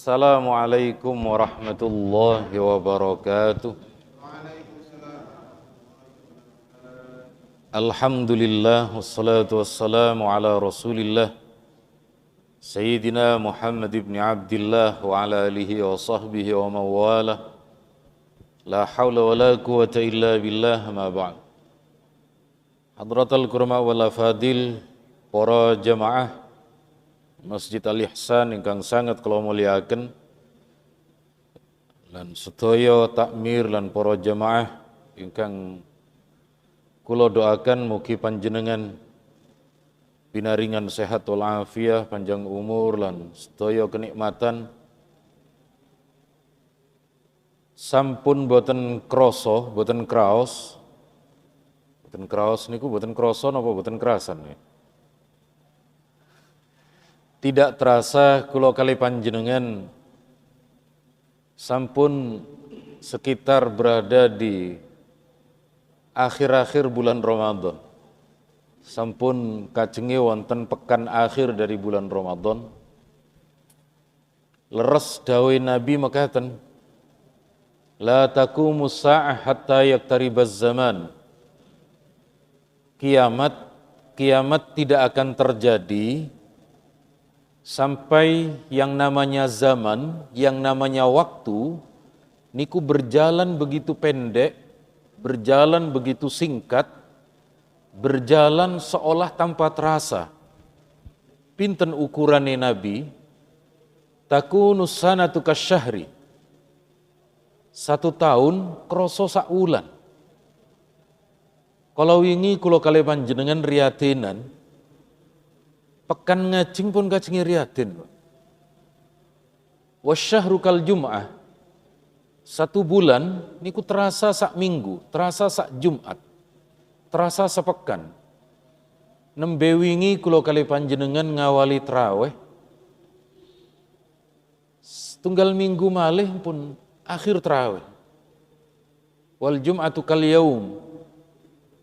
Assalamualaikum warahmatullahi wabarakatuh. Alhamdulillah wassalatu wassalamu ala Rasulillah Sayyidina Muhammad ibn Abdillah wa ala alihi wa sahbihi wa mawalah. La hawla wa la quwata illa billah ma ba'd. Hadratal kurma wal afadil, para jamaah Masjid Al-Ihsan ingkang sangat kula mulyakaken, lan sedaya takmir lan para jamaah ingkang kula doakan mugi panjenengan pinaringan sehat wal afiah, panjang umur lan sedaya kenikmatan. Sampun boten krasa, boten kraos. Boten kraos niku boten krasa napa boten kerasan ya? Tidak terasa kula kali panjenengan sampun sekitar berada di akhir-akhir bulan Ramadan. Sampun kajengi wonten pekan akhir dari bulan Ramadan. Leres dawuh Nabi mekaten, la taqumus sa'ah hatta yaqtaribaz zaman. Kiamat tidak akan terjadi sampai yang namanya zaman, yang namanya waktu, niku berjalan begitu pendek, berjalan begitu singkat, berjalan seolah tanpa terasa. Pinten ukurane Nabi, takunus sanatu kasyahri. 1 tahun kroso sak wulan. Kalau wingi kula kalih panjenengan riyadenan, pekan ngajeng pun kajengi riyaden. Wasyahru kal jum'ah. 1 bulan niku terasa sak minggu, terasa sak Jumat, terasa sepekan. Nembe wingi kula kalih panjenengan ngawali traweh. Tunggal minggu malih pun akhir traweh. Wal jum'atu kal yaum.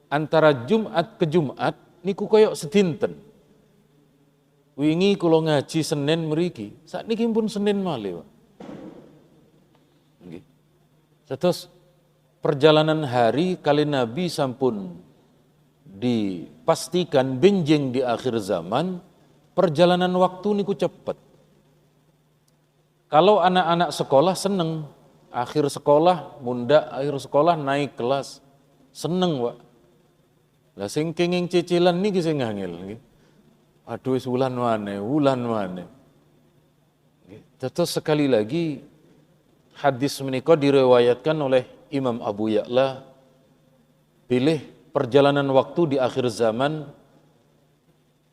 Antara Jumat ke Jumat niku koyok sedinten. Wingi kula ngaji Senin mriki, sakniki pun Senin malih, Pak. Nggih. Terus perjalanan hari kali Nabi sampun dipastikan benjing di akhir zaman, perjalanan waktu niku cepet. Kalau anak-anak sekolah seneng, akhir sekolah mundak, akhir sekolah naik kelas, seneng, Pak. Lah sing kenging cicilan niki sing angel nggih. Aduh wulan wane. Terus sekali lagi hadis menika diriwayatkan oleh Imam Abu Ya'la, pilih perjalanan waktu di akhir zaman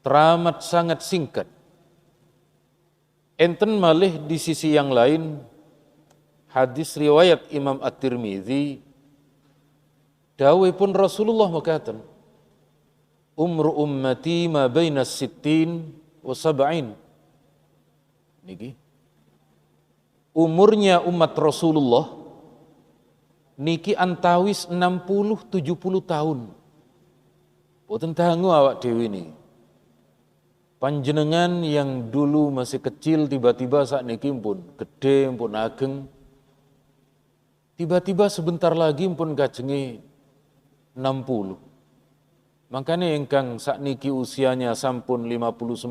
teramat sangat singkat. Enten malih di sisi yang lain hadis riwayat Imam At-Tirmidzi, dawuhipun Rasulullah mekaten, umru ummati ma baina sittin wa sab'in. Niki umurnya umat Rasulullah niki antawis 60-70 tahun. Boten dangu awak dewi niki. Panjenengan yang dulu masih kecil tiba-tiba saat niki pun gede pun ageng. Tiba-tiba sebentar lagi pun kajengi 60. Makanya ingkang sakniki usianya sampun 59,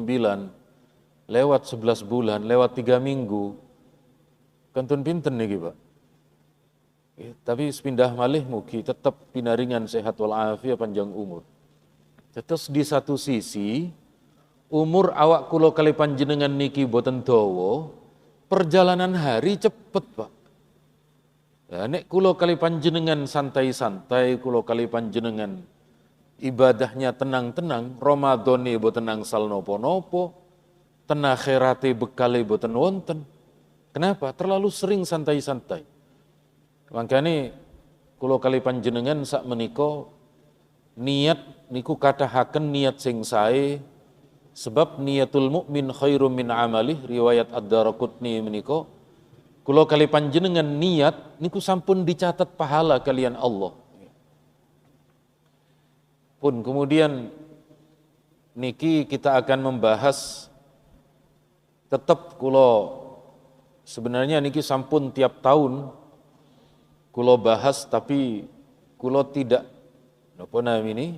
lewat 11 bulan, lewat 3 minggu, kentun pinten niki Pak. Tapi sepindah malih mugi tetap pinaringan sehat wal afiat panjang umur. Terus di satu sisi, umur awak kula kali panjenengan niki boten dawa, perjalanan hari cepet Pak. Lah nek kula kali panjenengan santai-santai, kula kali panjenengan ibadahnya tenang-tenang, Ramadhane boten angsal nopo-nopo, ten akhirate bekale boten wonten. Kenapa? Terlalu sering santai-santai. Makanya kula kali panjenengan sak menika niat niku katahaken niat sing sae, sebab niatul mukmin khairum min amalih, riwayat Ad-Daraqutni menika kula kali panjenengan niat niku sampun dicatat pahala kalian Allah. Pun kemudian niki kita akan membahas tetap kula sebenarnya niki sampun tiap tahun kulo bahas, tapi kulo tidak napa namini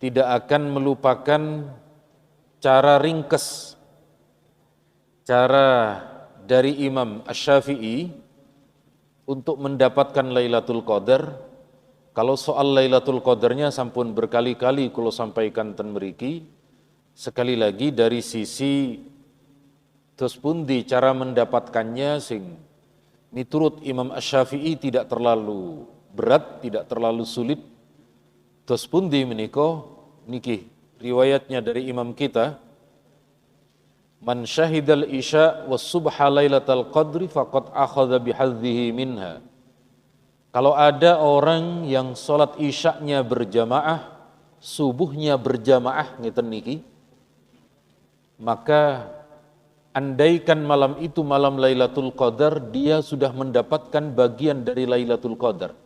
tidak akan melupakan cara ringkes, cara dari Imam Asy-Syafi'i untuk mendapatkan Lailatul Qadar. Kalau soal Lailatul Qadarnya sampun berkali-kali kulo sampaikan ten mriki. Sekali lagi dari sisi terus pundi cara mendapatkannya sing miturut Imam Asy-Syafi'i tidak terlalu berat, tidak terlalu sulit. Terus pundi menika niki riwayatnya dari imam kita, man syahidal isya was subha lailatal qadri faqad akhadha bihadzihi minha. Kalau ada orang yang sholat isyaknya berjamaah, subuhnya berjamaah ngeten niki, maka andaikan malam itu malam Lailatul Qadar, dia sudah mendapatkan bagian dari Lailatul Qadar.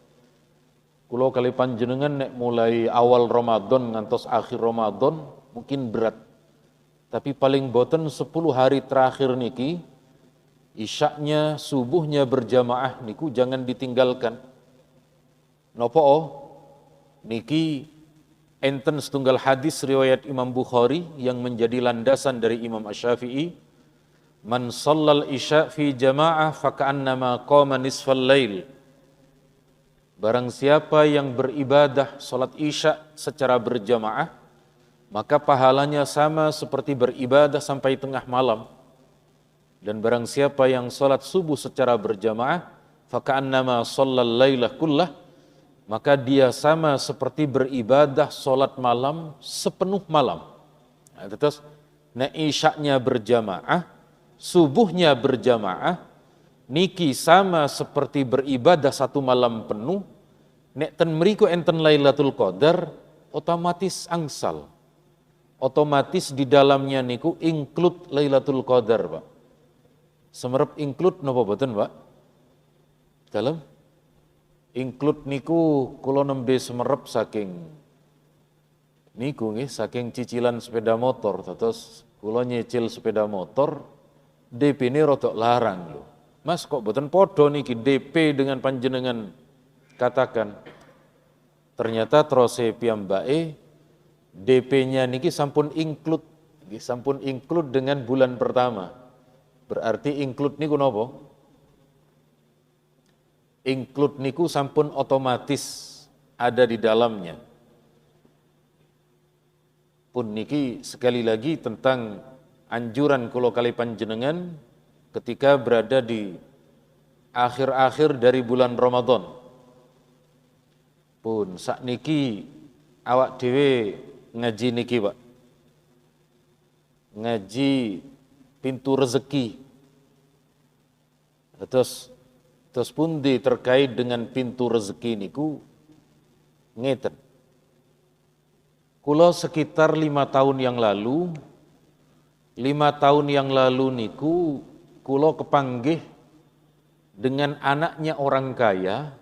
Kulo kali panjenengan nek mulai awal Ramadan ngantos akhir Ramadan mungkin berat. Tapi paling boten 10 hari terakhir niki, isyaknya, subuhnya berjamaah niku jangan ditinggalkan. Nopo niki enten setunggal hadis riwayat Imam Bukhari yang menjadi landasan dari Imam Asy-Syafi'i. Man shallal isya fi jamaah faka'annama qama nisfal lail. Barang siapa yang beribadah salat isya secara berjamaah, maka pahalanya sama seperti beribadah sampai tengah malam. Dan barang siapa yang salat subuh secara berjamaah, faka'annama shallal lailah kullah, maka dia sama seperti beribadah salat malam sepenuh malam. Nah, terus nek isyaknya berjamaah, subuhnya berjamaah, niki sama seperti beribadah satu malam penuh. Nek ten mriku enten Lailatul Qadar, otomatis angsal. Otomatis di dalamnya niku include Lailatul Qadar, Pak. Semerep include napa boten, Pak? Dalam include niku kula nembe semerep saking niku nggih, saking cicilan sepeda motor. Terus kula nyicil sepeda motor, DP-ne rodok larang lho. Mas kok boten podo niki DP dengan panjenengan katakan. Ternyata trose piyambake DP-nya niki sampun include, sampun include dengan bulan pertama. Berarti include niku napa? Include niku sampun otomatis ada di dalamnya. Pun niki sekali lagi tentang anjuran kula kali panjenengan ketika berada di akhir-akhir dari bulan Ramadan. Pun sakniki awak dhewe ngaji niki, Pak. Ngaji pintu rezeki. Terus pundi terkait dengan pintu rezeki niku ngeten. Kula sekitar 5 tahun yang lalu niku kula kepanggih dengan anaknya orang kaya,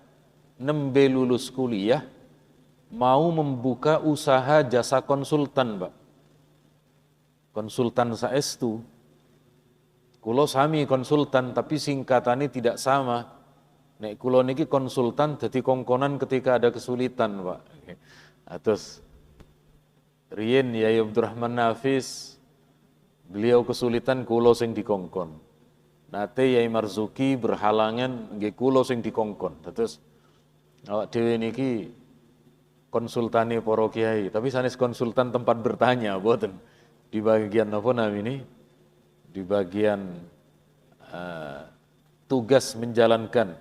nembe lulus kuliah, mau membuka usaha jasa konsultan, Pak. Konsultan saestu. Kulo sami konsultan, tapi singkatannya tidak sama. Nek kulo niki konsultan dadi kongkonan ketika ada kesulitan, Pak. Terus riyen Yai Abdurrahman Nafis, beliau kesulitan kulo sing dikongkon. Nate Yai Marzuki berhalangan nggih kulo sing dikongkon. Terus awak dhewe niki konsultane para kiai, tapi sanes konsultan tempat bertanya boten. Di bagian apa namanya? Di bagian tugas menjalankan.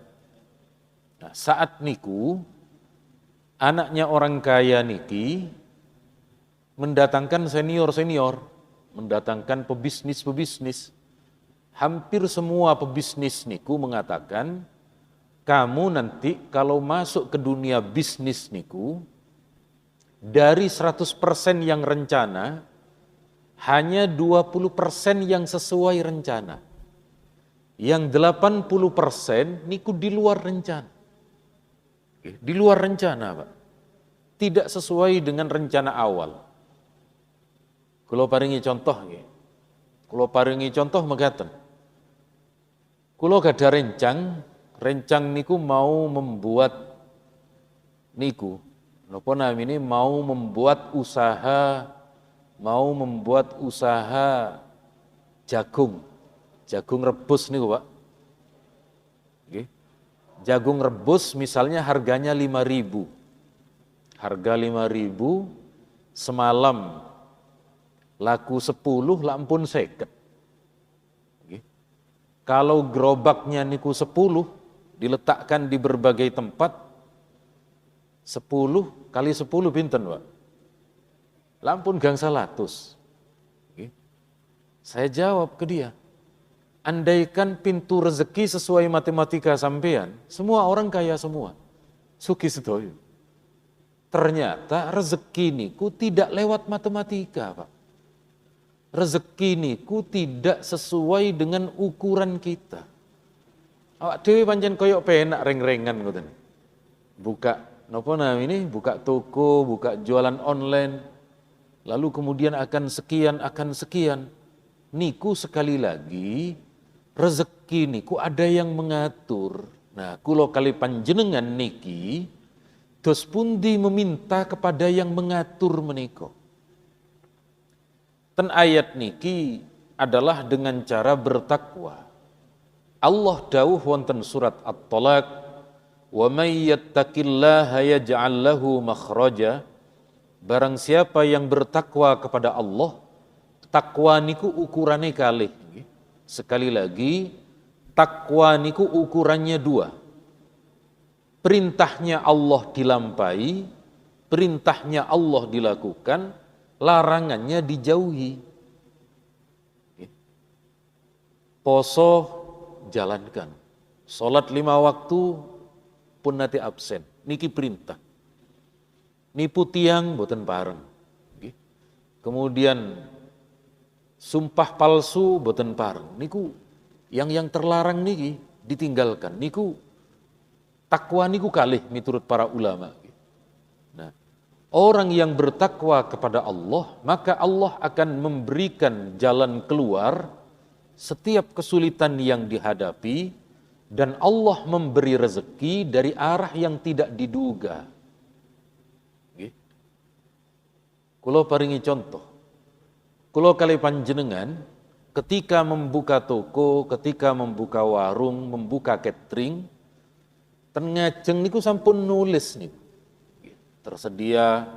Nah, saat niku anaknya orang kaya niki mendatangkan senior-senior, mendatangkan pebisnis-pebisnis. Hampir semua pebisnis niku mengatakan, kamu nanti kalau masuk ke dunia bisnis niku, dari 100% yang rencana, hanya 20% yang sesuai rencana. Yang 80% niku di luar rencana. Di luar rencana, Pak. Tidak sesuai dengan rencana awal. Kalau paringi contoh, kalau paringi contoh mengatakan, Kulo gada rencang niku mau membuat niku, napa namine mau membuat usaha jagung rebus niku, Pak. Nggih. Jagung rebus misalnya harganya 5.000. Harga 5.000 semalam laku 10 lampun 50. Kalau gerobaknya niku 10 diletakkan di berbagai tempat, 10 kali 10 pinten, Pak? Lampun gangsal atus. Saya jawab ke dia, andaikan pintu rezeki sesuai matematika sampean, semua orang kaya semua. Suki sedoyo. Ternyata rezeki niku tidak lewat matematika, Pak. Rezeki niku tidak sesuai dengan ukuran kita. Awak dhewe pancen koyok penak reng-rengan ngoten. Buka napa namine? Buka toko, buka jualan online. Lalu kemudian akan sekian. Niku sekali lagi rezeki niku ada yang mengatur. Nah, kula kali panjenengan niki dos pundi meminta kepada yang mengatur menika. Ten ayat niki adalah dengan cara bertakwa. Allah dawuh wonten surat At-Talaq, "Wa may yattaqillaha yaj'al lahu makhraja." Barang siapa yang bertakwa kepada Allah, takwa niku ukurane kalih. Sekali lagi, takwa niku ukurannya 2. Perintahnya Allah dilampaui, perintahnya Allah dilakukan, larangannya dijauhi. Poso jalankan, sholat 5 waktu pun nanti absen, niki perintah. Nipu tiang boten pareng. Kemudian sumpah palsu boten pareng. Niku yang terlarang niki ditinggalkan. Niku takwa niku kalih miturut para ulama. Nah, orang yang bertakwa kepada Allah, maka Allah akan memberikan jalan keluar setiap kesulitan yang dihadapi, dan Allah memberi rezeki dari arah yang tidak diduga. Kulo paringi contoh. Kulo kali panjenengan ketika membuka toko, ketika membuka warung, membuka catering, ten ngajeng niku sampun nulis niku. Tersedia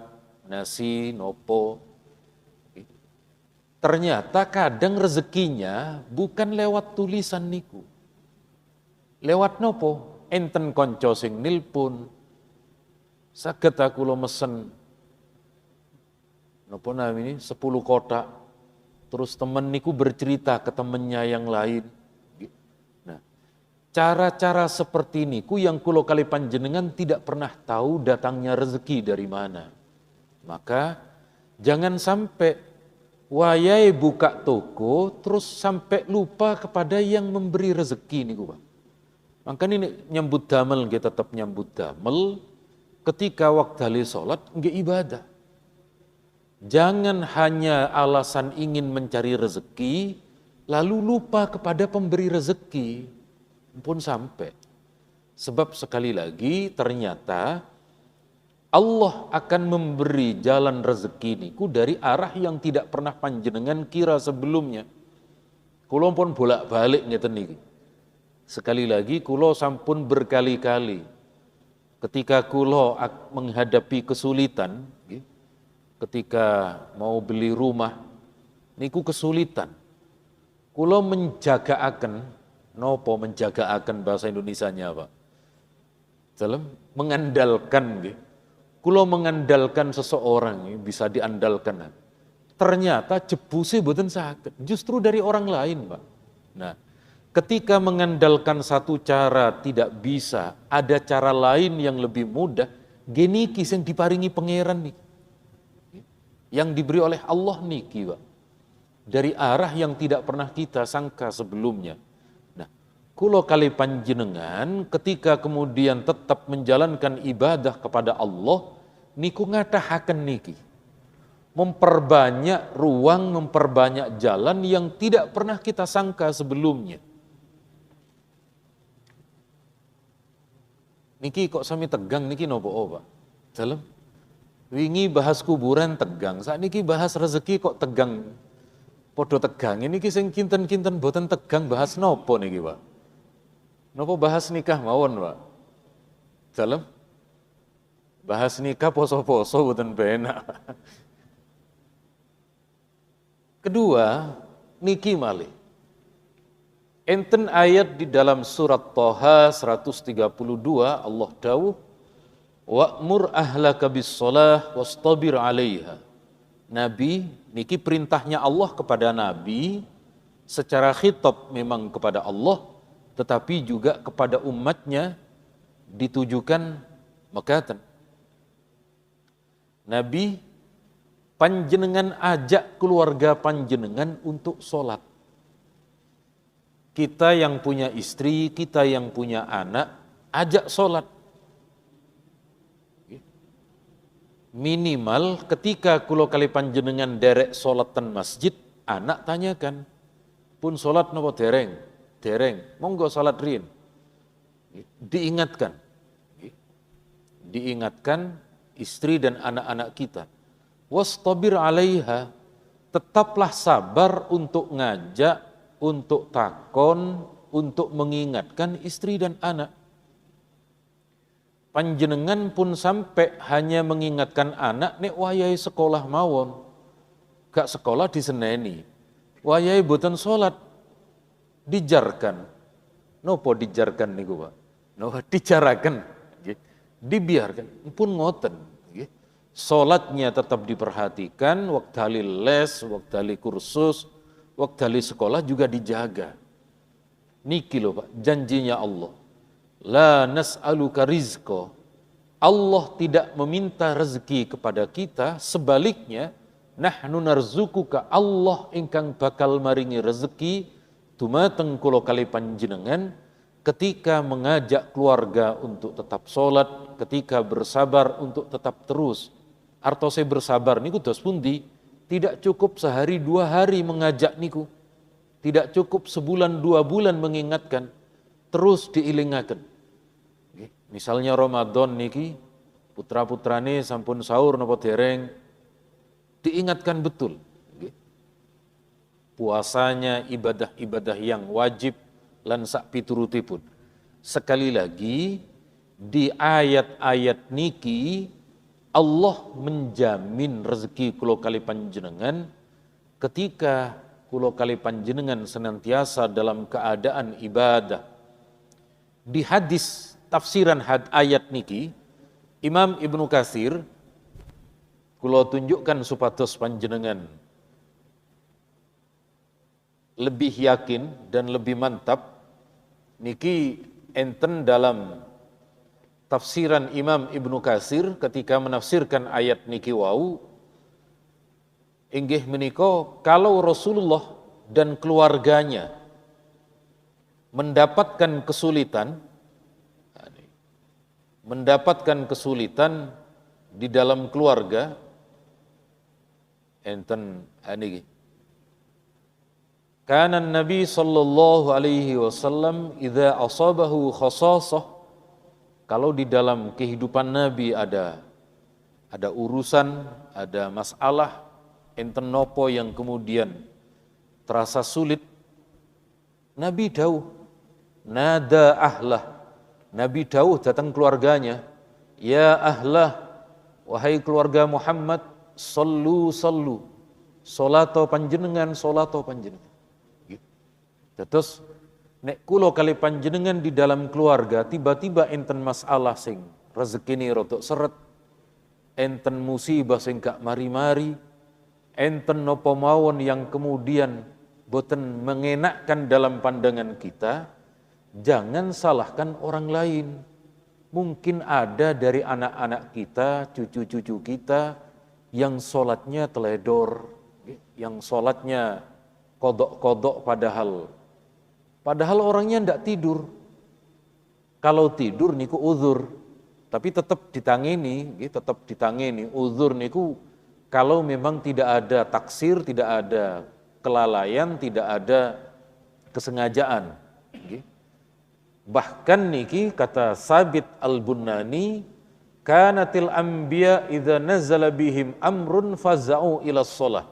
nasi nopo. Ternyata kadang rezekinya bukan lewat tulisan niku. Lewat nopo? Enten konco sing nilpun. Saged aku lo mesen nopo namanya 10 kotak. Terus temen niku bercerita ke temennya yang lain. Nah, cara-cara seperti niku yang kulo kali panjenengan tidak pernah tahu datangnya rezeki dari mana. Maka jangan sampai wayai buka toko terus sampai lupa kepada yang memberi rezeki niku, Pak. Maka ini nyambut damel kita tetap nyambut damel ketika waktu sholat nggih ibadah. Jangan hanya alasan ingin mencari rezeki, lalu lupa kepada pemberi rezeki, pun sampai. Sebab sekali lagi ternyata Allah akan memberi jalan rezeki niku dari arah yang tidak pernah panjenengan kira sebelumnya. Kulo pun bolak-balik ngeten niki. Sekali lagi kulo sampun berkali-kali ketika kulo menghadapi kesulitan, ketika mau beli rumah, niku kesulitan. Kulo menjagaaken, nopo menjagaaken bahasa Indonesianya Pak? Dalam mengandalkan, kulo mengandalkan seseorang bisa diandalkan. Ternyata jebuse boten saged, justru dari orang lain Pak. Nah, ketika mengandalkan satu cara tidak bisa, ada cara lain yang lebih mudah, geni kisah diparingi pangeran nih. Yang diberi oleh Allah niki, Pak. Dari arah yang tidak pernah kita sangka sebelumnya. Nah, kulo kali panjenengan ketika kemudian tetap menjalankan ibadah kepada Allah, niku ngatahaken niki. Memperbanyak ruang, memperbanyak jalan yang tidak pernah kita sangka sebelumnya. Niki kok sami tegang niki nopo Pak? Dalem wingi bahas kuburan tegang, saat niki bahas rezeki kok tegang. Podo tegang ini sing kinten-kinten boten tegang bahas nopo niki Pak? Nopo bahas nikah mawon Pak? Dalem bahas nikah poso-poso boten benak. Kedua, niki malih. Enten ayat di dalam surat Thaha 132 Allah dawuh wa'mur ahlaka bis-shalah wastabir 'alaiha. Nabi niki perintahnya Allah kepada Nabi secara khitab memang kepada Allah tetapi juga kepada umatnya ditujukan makaten. Nabi panjenengan ajak keluarga panjenengan untuk sholat. Kita yang punya istri, kita yang punya anak, ajak sholat. Minimal ketika kulo kali panjenengan derek sholat ten masjid, anak tanyakan, pun sholat nopo dereng, dereng, monggo sholat rin. Diingatkan, diingatkan istri dan anak-anak kita. Wastabir 'alaiha, tetaplah sabar untuk ngajak, untuk takon, untuk mengingatkan istri dan anak. Panjenengan pun sampai hanya mengingatkan anak nek wayahe sekolah mawon. Gak sekolah diseneni. Wayahe boten salat dijarkan. Nopo dijarkan niku Pak? Nopo dijaraken. Dibiarkan pun ngoten. Salatnya tetap diperhatikan, waktali les, waktali kursus, waktali sekolah juga dijaga. Niki loh Pak, janjinya Allah. La nas'aluka rizqa. Allah tidak meminta rezeki kepada kita, sebaliknya nahnu narzukuka, Allah ingkang bakal maringi rezeki dumateng kula kali panjenengan ketika mengajak keluarga untuk tetap sholat, ketika bersabar untuk tetap terus. Artose bersabar niku dos pundi? Tidak cukup sehari dua hari mengajak niku. Tidak cukup sebulan dua bulan mengingatkan. Terus diilingaken. Misalnya Ramadan niki, putra-putrane sampun sahur napa dereng, diingatkan betul. Puasanya ibadah-ibadah yang wajib lan sak piturutipun. Sekali lagi di ayat-ayat niki Allah menjamin rezeki kulo kali panjenengan ketika kulo kali panjenengan senantiasa dalam keadaan ibadah. Di hadis tafsiran ayat niki Imam Ibnu Katsir kulo tunjukkan supados panjenengan lebih yakin dan lebih mantap niki enten dalam tafsiran Imam Ibnu Katsir ketika menafsirkan ayat niki wau inggih menika kalau Rasulullah dan keluarganya mendapatkan kesulitan di dalam keluarga enten niki kana Nabi sallallahu alaihi wasallam idza asabahu khasasah, kalau di dalam kehidupan Nabi ada urusan, ada masalah enten nopo yang kemudian terasa sulit, Nabi dawuh nada ahlah, Nabi dawuh datang keluarganya, ya ahlah, wahai keluarga Muhammad, sallu salato panjenengan, salato panjenengan. Terus nek kulo kali panjenengan di dalam keluarga tiba-tiba enten masalah sing rezekine rodok seret, enten musibah sing gak mari-mari, enten nopo mawon yang kemudian boten mengenakkan dalam pandangan kita, jangan salahkan orang lain. Mungkin ada dari anak-anak kita, cucu-cucu kita yang sholatnya teledor, yang sholatnya kodok-kodok padahal orangnya ndak tidur. Kalau tidur niku uzur, tapi tetap ditangeni, uzur niku kalau memang tidak ada taksir, tidak ada kelalaian, tidak ada kesengajaan. Bahkan niki kata Sabit Al-Bunani, kanatil anbiya idza nazala bihim amrun faza'u ila shalah.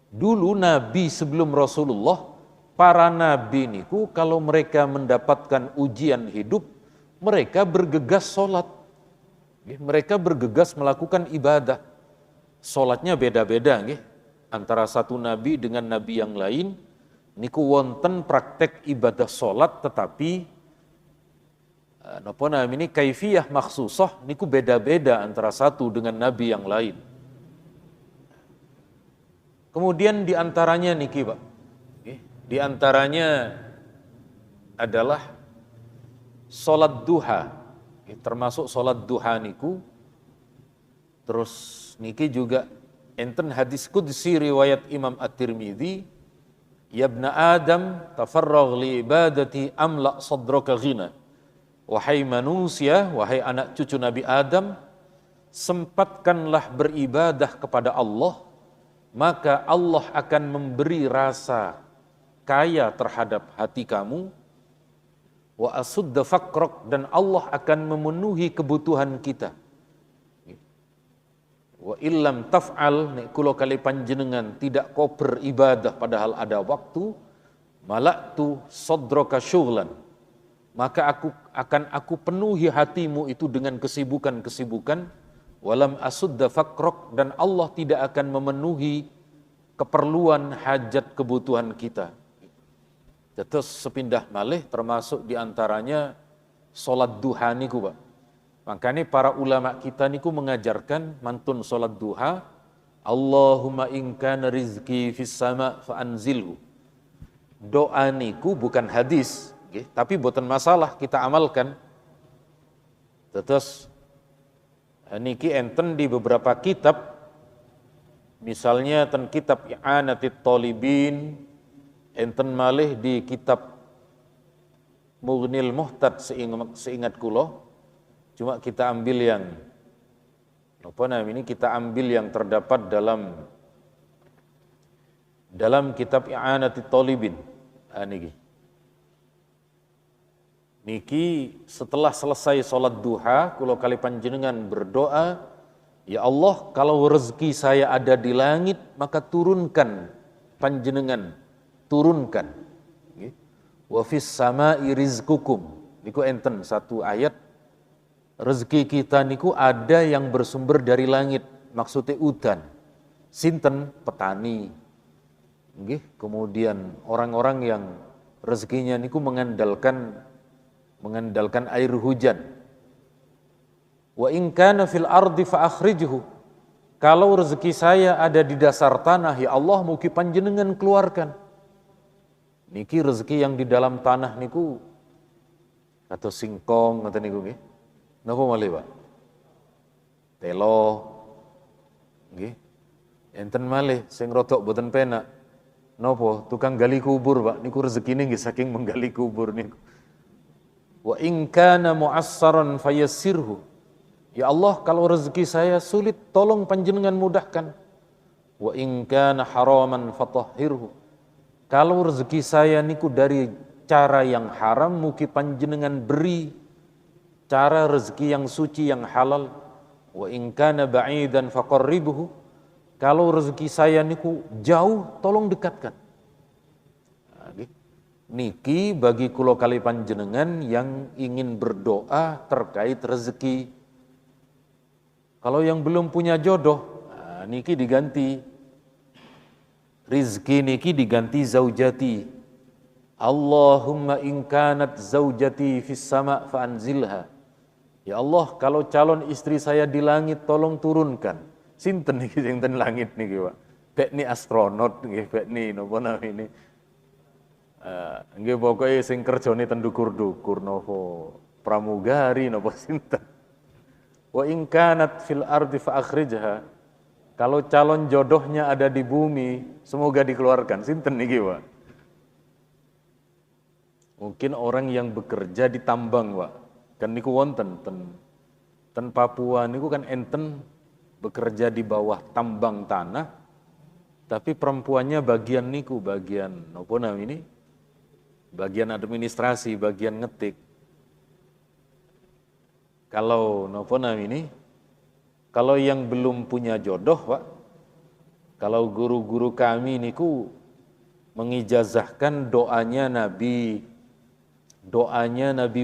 Dulu nabi sebelum Rasulullah, para nabi niku kalau mereka mendapatkan ujian hidup, mereka bergegas sholat. Mereka bergegas melakukan ibadah. Sholatnya beda-beda nggih. Antara satu nabi dengan nabi yang lain, niku wonten praktek ibadah sholat, tetapi napa namanya kaifiyah maksusah niku beda-beda antara satu dengan nabi yang lain. Kemudian diantaranya niki Pak, diantaranya adalah sholat duha, termasuk sholat duha niku. Terus niki juga enten hadis qudsi riwayat Imam At-Tirmidzi, ya ibna Adam tafarragh li ibadati amla sadraka ghina. Wahai manusia, wahai anak cucu Nabi Adam, sempatkanlah beribadah kepada Allah, maka Allah akan memberi rasa kaya terhadap hati kamu. Wa asudda faqrak, dan Allah akan memenuhi kebutuhan kita. Wa illam taf'al, nek kula kali panjenengan tidak kau beribadah padahal ada waktu, malaktu sadraka syughlan, maka aku penuhi hatimu itu dengan kesibukan-kesibukan. Walam asudda faqrak, dan Allah tidak akan memenuhi keperluan hajat kebutuhan kita. Terus sepindah malih termasuk diantaranya sholat duha niku Pak. Makanya para ulama kita niku mengajarkan mantun sholat duha, Allahumma in kana rizki fis sama fa anzilhu. Doa niku bukan hadis, tapi boten masalah kita amalkan. Terus niki enten di beberapa kitab, misalnya ten kitab I'anatit Talibin, enten malih di kitab Mughnil Muhtad seingat kula, cuma kita ambil yang apa namanya ini, kita ambil yang terdapat dalam kitab I'anatit Talibin. Niki setelah selesai sholat duha, kula kali panjenengan berdoa, ya Allah, kalau rezeki saya ada di langit, maka turunkan panjenengan, turunkan. Wa fis sama'i rizqukum. Niku enten satu ayat, rezeki kita niku ada yang bersumber dari langit, maksudnya udan. Sinten? Petani. Kemudian orang-orang yang rezekinya niku mengandalkan air hujan. Wa in kana fil ardi fa akhrijhu. Kalau rezeki saya ada di dasar tanah, ya Allah mugi panjenengan keluarkan. Niki rezeki yang di dalam tanah niku atau singkong ngoten niku nggih. Napa malih, Pak? Telo. Nggih. Enten malih sing rodok boten penak. Napa? Tukang gali kubur, Pak. Niku rezekine nggih saking menggali kubur niku. Wa in kana mu'assaran fayassirhu. Ya Allah, kalau rezeki saya sulit, tolong panjenengan mudahkan. Wa in kana haraman fatahhirhu. Kalau rezeki saya niku dari cara yang haram, mugi panjenengan beri cara rezeki yang suci, yang halal. Wa in kana ba'idan faqarribhu. Kalau rezeki saya niku jauh, tolong dekatkan. Niki bagi kula kali panjenengan yang ingin berdoa terkait rezeki. Kalau yang belum punya jodoh, niki diganti. Rizki niki diganti zaujati. Allahumma in kanat zaujati fis sama' fa anzilha. Ya Allah, kalau calon istri saya di langit, tolong turunkan. Sinten niki sing ten langit niki, Pak? Bek ni astronot nggih, bek ni napa namine? Nggih pokoke sing kerjane ten dukur-dukur napa pramugari napa sinten. Wa in kanat fil ardi fa akhrijha. Kalau calon jodohnya ada di bumi, semoga dikeluarkan. Sinten niki, Pak? Mungkin orang yang bekerja di tambang, Pak. Kan niku wonten ten Papua niku kan enten bekerja di bawah tambang tanah, tapi perempuannya bagian niku, bagian apa namanya ini? Bagian administrasi, bagian ngetik. Kalau nopo ini, kalau yang belum punya jodoh, Pak, kalau guru-guru kami niku mengijazahkan doanya Nabi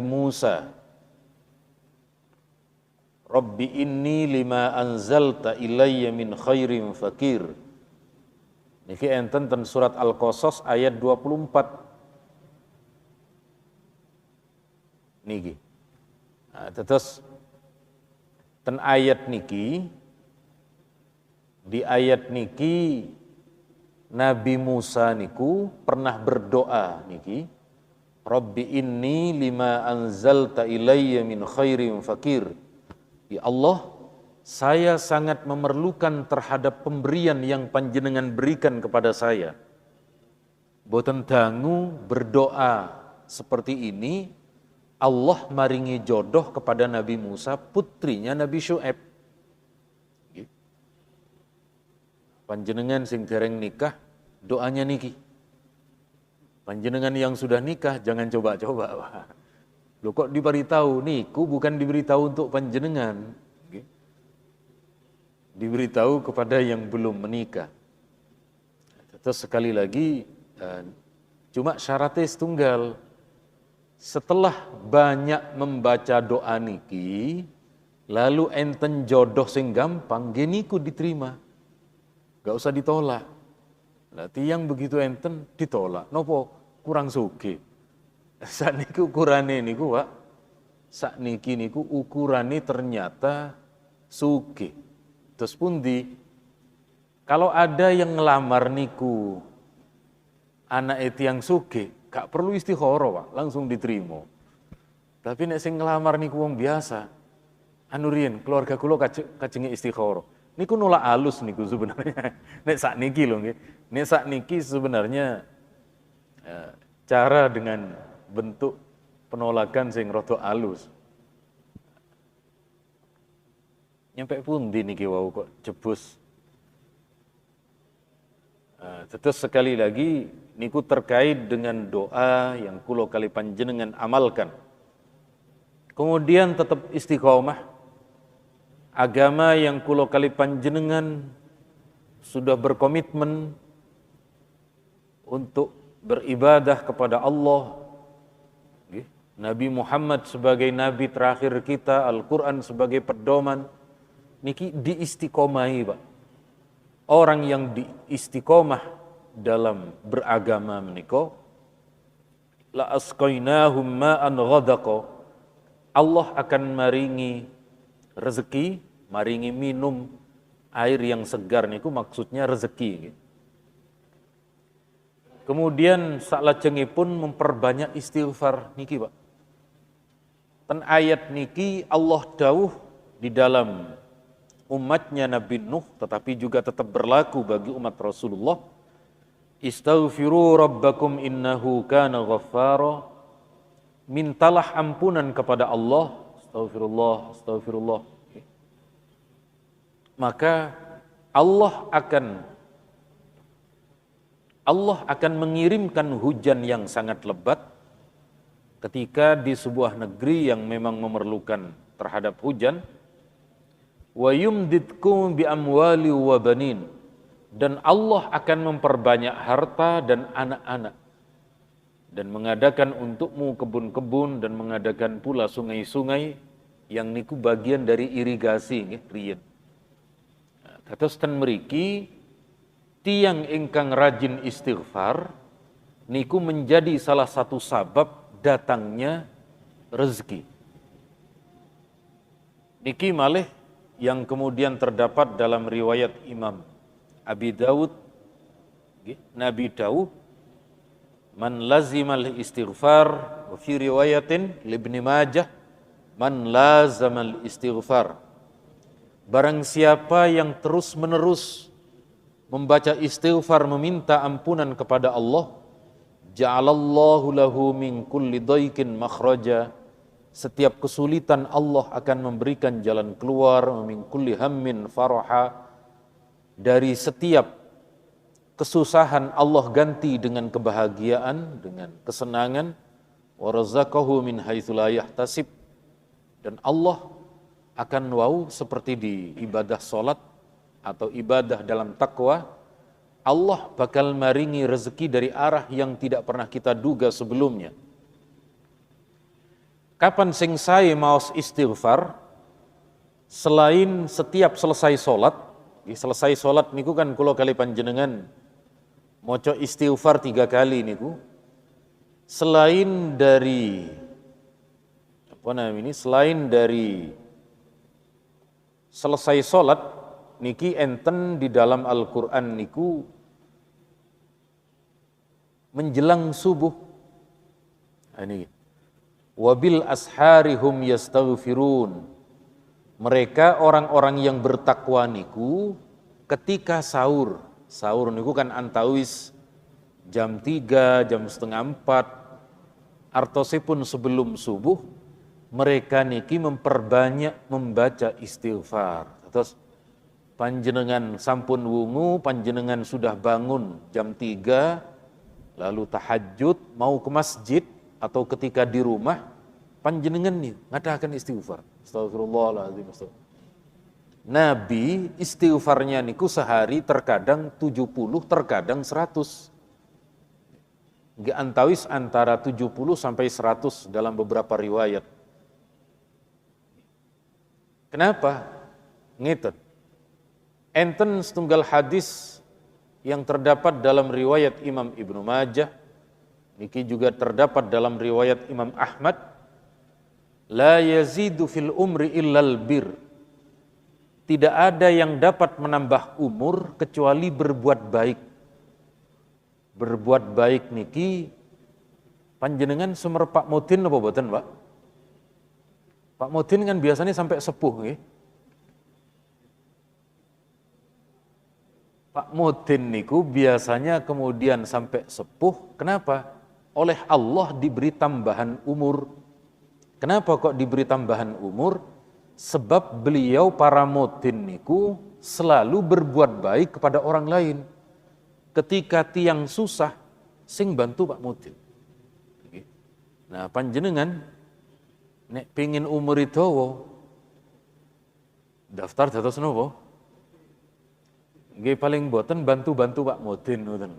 Musa. Rabbi inni lima anzalta ilayya min khairin fakir. Niki enten ten surat Al-Qasas ayat 24. Niki. Nah, terus ten ayat niki, di ayat niki Nabi Musa niku pernah berdoa niki, Rabbi inni lima anzalta ilayya min khairin fakir. Ya Allah, saya sangat memerlukan terhadap pemberian yang panjenengan berikan kepada saya. Boten dangu berdoa seperti ini, Allah maringi jodoh kepada Nabi Musa, putrinya Nabi Syu'aib. Panjenengan sing dereng nikah, doanya niki. Panjenengan yang sudah nikah, jangan coba-coba. Loh kok diberitahu, niku bukan diberitahu untuk panjenengan. Diberitahu kepada yang belum menikah. Terus sekali lagi, cuma syaratnya setunggal. Setelah banyak membaca doa niki, lalu enten jodoh sing gampang, geniku diterima. Gak usah ditolak. Nanti yang begitu enten ditolak. Nopo kurang sugih. Sakniki ukurane niku, Pak. Sakniki niku ukurane ternyata sugih. Terus pundi? Kalau ada yang ngelamar niku anak itu yang sugih, gak perlu istikharah, Pak, langsung diterima. Tapi nek sing ngelamar niku wong biasa, anu riyen keluarga kula kajenge istikharah. Niku nolak halus niku sebenarnya. Nek sakniki lho nggih. Nek sakniki sebenarnya cara dengan bentuk penolakan sing rada alus. Nyampe pundi niki wau kok jebus. Terus sekali lagi niku terkait dengan doa yang kula kali panjenengan amalkan. Kemudian tetap istiqomah. Agama yang kula kali panjenengan sudah berkomitmen untuk beribadah kepada Allah. Nabi Muhammad sebagai nabi terakhir kita, Al-Quran sebagai pedoman, niki diistiqomahi, Pak. Orang yang diistiqomah dalam beragama menika, la asqainahum ma'an ghadaqa. Allah akan maringi rezeki, maringi minum air yang segar niku maksudnya rezeki. Kemudian salajengipun memperbanyak istighfar niki, Pak. Ten ayat niki Allah dawuh di dalam umatnya Nabi Nuh, tetapi juga tetap berlaku bagi umat Rasulullah. Istaghfiru rabbakum innahu kana ghaffara. Mintalah ampunan kepada Allah. Astagfirullah, astagfirullah. Maka Allah akan mengirimkan hujan yang sangat lebat ketika di sebuah negeri yang memang memerlukan terhadap hujan. Wa yumdidkum bi amwali wa banin, dan Allah akan memperbanyak harta dan anak-anak, dan mengadakan untukmu kebun-kebun, dan mengadakan pula sungai-sungai yang niku bagian dari irigasi nggih riyen. Kados ten mriki tiyang ingkang rajin istighfar niku menjadi salah satu sabab datangnya rezeki. Niki malih yang kemudian terdapat dalam riwayat Imam Abi Dawud, Nabi Dawud, man lazimal istighfar, wa fi riwayatin Ibnu Majah, man lazamal istighfar. Barang siapa yang terus-menerus membaca istighfar, meminta ampunan kepada Allah, ja'alallahu lahu min kulli dhaikin makhraja. Setiap kesulitan Allah akan memberikan jalan keluar, min kulli hammin faraha. Dari setiap kesusahan Allah ganti dengan kebahagiaan, dengan kesenangan. Wa razaqahu min haitsu la yahtasib. Dan Allah akan wau seperti di ibadah sholat atau ibadah dalam takwa, Allah bakal maringi rezeki dari arah yang tidak pernah kita duga sebelumnya. Kapan sing sae maos istighfar, selain setiap selesai sholat niku kan kula kali panjenengan maca istighfar 3 kali niku, selain dari selesai sholat niki enten di dalam Al-Quran niku menjelang subuh. Ini wabil asharihum yastaghfirun. Mereka orang-orang yang bertakwa niku ketika sahur niku kan antawis jam 3, jam setengah 4, artosipun sebelum subuh, mereka niki memperbanyak membaca istighfar. Terus panjenengan sampun wungu, panjenengan sudah bangun jam 3, lalu tahajud, mau ke masjid, atau ketika di rumah, panjenengan nih ngadakan istighfar. Astagfirullahaladzim. Nabi istighfarnya niku sehari terkadang 70, terkadang 100. Nggak antawis antara 70 sampai 100 dalam beberapa riwayat. Kenapa? Ngeten. Enten setunggal hadis yang terdapat dalam riwayat Imam Ibnu Majah, niki juga terdapat dalam riwayat Imam Ahmad, la yazidu fil umri illal bir. Tidak ada yang dapat menambah umur kecuali berbuat baik. Berbuat baik niki panjenengan sumer Pak Mudin apa boten, Pak? Pak Mudin kan biasanya sampai sepuh nggih. Pak Mudin niku biasanya kemudian sampai sepuh. Kenapa? Oleh Allah diberi tambahan umur. Kenapa kok diberi tambahan umur? Sebab beliau para Mudin niku selalu berbuat baik kepada orang lain. Ketika tiang susah, sing bantu Pak Mudin. Nah panjenengan nek pengin umur dawa, daftar dados napa? Nggih paling boten bantu-bantu Pak Mudin ngoten.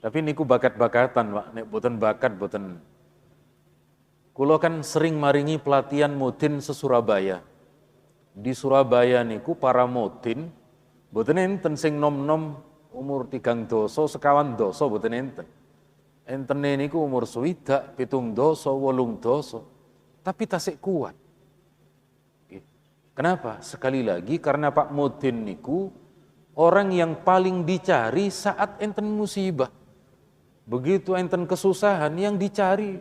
Tapi niku bakat-bakatan Pak, nek boten bakat boten. Kula kan sering maringi pelatihan Mudin se-Surabaya. Di Surabaya niku para Mudin boten enten sing nom-nom umur 3 doso, sekawan doso boten enten. Entene niku umur 60, 7 doso, 8 doso. Tapi tasik kuat. Kenapa? Sekali lagi karena Pak Mudin niku orang yang paling dicari saat enten musibah. Begitu enten kesusahan yang dicari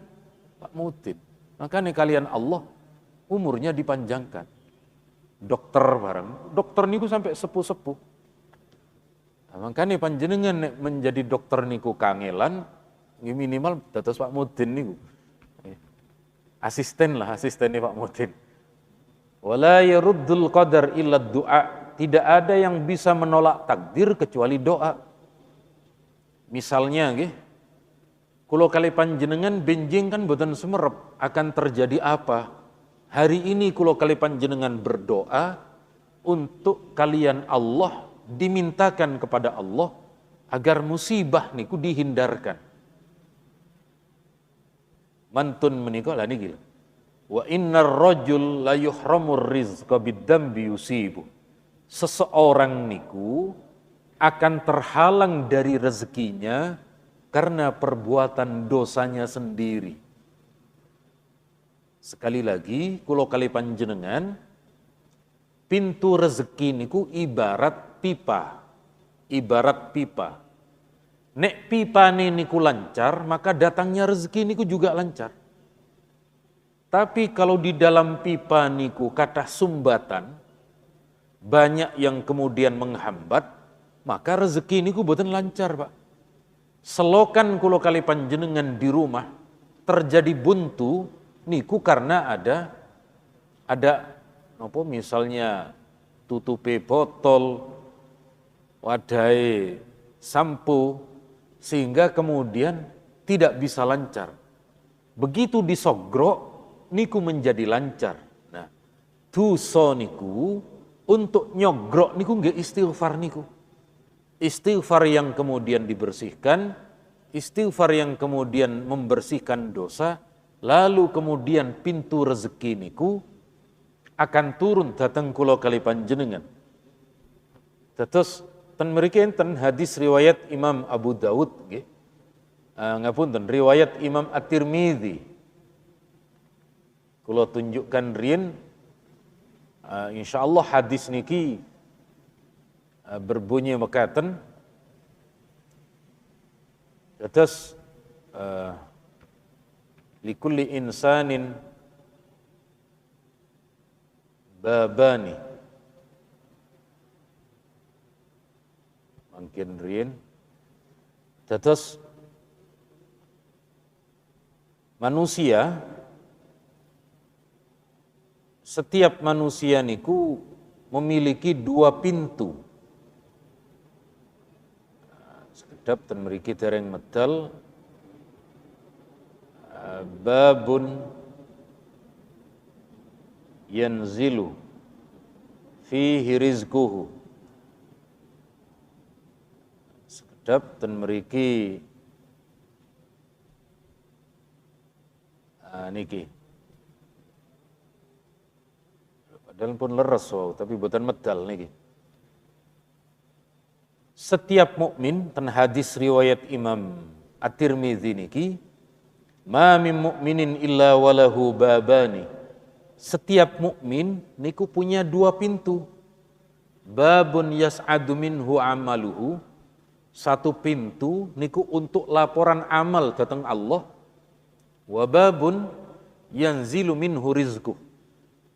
Pak Mudin. Makanya kalian Allah umurnya dipanjangkan. Dokter bareng, dokter niku sampai sepuh-sepuh. Nah, makanya panjenengan menjadi dokter niku kangelan, minimal dados Pak Mudin niku. Asistennya Pak Mudin. Wala yaruddul qadar illa du'a. Tidak ada yang bisa menolak takdir kecuali doa. Misalnya nggih, kula kali panjenengan benjing kan boten sumerep, akan terjadi apa? Hari ini kula kali panjenengan berdoa untuk kalian Allah, dimintakan kepada Allah agar musibah niku dihindarkan. Mantun menika lah niki. Wa innar rajul la yuhramur rizqa bidzambi yusibu. Seseorang niku akan terhalang dari rezekinya karena perbuatan dosanya sendiri. Sekali lagi, kula kali panjenengan, pintu rezeki niku ibarat pipa. Ibarat pipa. Nek pipa niku lancar, maka datangnya rezeki niku juga lancar. Tapi kalau di dalam pipa niku kata sumbatan, banyak yang kemudian menghambat, maka rezeki niku boten lancar, Pak. Selokan kula kali panjenengan di rumah terjadi buntu niku karena ada napa misalnya tutupe botol, wadai sampo, sehingga kemudian tidak bisa lancar. Begitu disogrok niku menjadi lancar. Nah, dosa niku untuk nyogrok niku nggih istighfar niku. Istighfar yang kemudian dibersihkan, istighfar yang kemudian membersihkan dosa, lalu kemudian pintu rezeki niku akan turun datang kula kali panjenengan. Terus ten mriki enten hadis riwayat Imam Abu Daud nggih. Ngapunten riwayat Imam At-Tirmidzi. Kula tunjukkan riyen insyaallah hadis niki berbunyi mekaten. Terus likulli insanin babani. Mungkin riyen. Terus setiap manusia niku memiliki dua pintu. Sekedap ten mriki dereng medal babun yanzilu fihi rizquhu. Sekedap ten mriki niki. Padahal pun leres tapi bukan medal niki. Setiap mukmin ten hadis riwayat Imam At-Tirmidzi niki, ma min mu'minin illa walahu babani. Setiap mukmin niku punya dua pintu. Babun yas'adu minhu amaluhu. Satu pintu niku untuk laporan amal datang Allah. Wababun yanzilu minhu rizquh.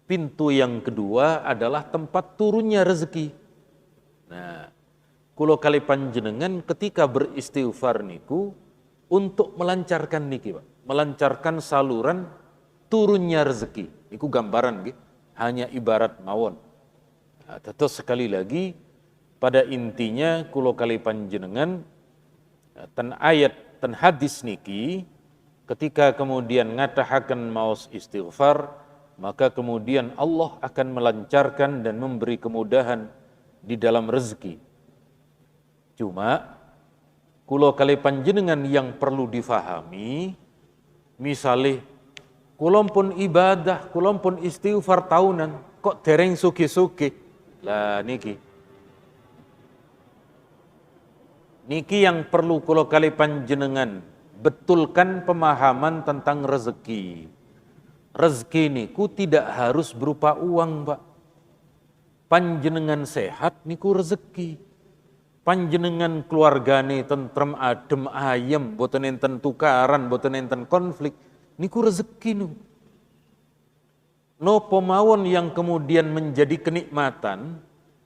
Pintu yang kedua adalah tempat turunnya rezeki. Nah, kula kali panjenengan ketika beristighfar niku untuk melancarkan niki, Pak. Melancarkan saluran turunnya rezeki. Niku gambaran nggih, hanya ibarat mawon. Nah, terus sekali lagi pada intinya kula kali panjenengan ten ayat ten hadis niki ketika kemudian ngatahaken maos istighfar, maka kemudian Allah akan melancarkan dan memberi kemudahan di dalam rezeki. Cuma kula kali panjenengan yang perlu difahami, misalnya kula pun ibadah, kula pun istighfar tahunan, kok dereng sugih-sugih. Lah niki yang perlu kula kali panjenengan betulkan pemahaman tentang rezeki. Rezeki niku tidak harus berupa uang, Pak. Panjenengan sehat niku rezeki. Panjenengan keluargane tentrem adem ayem, boten enten tukaran, boten enten konflik, niku rezeki niku. Napa mawon yang kemudian menjadi kenikmatan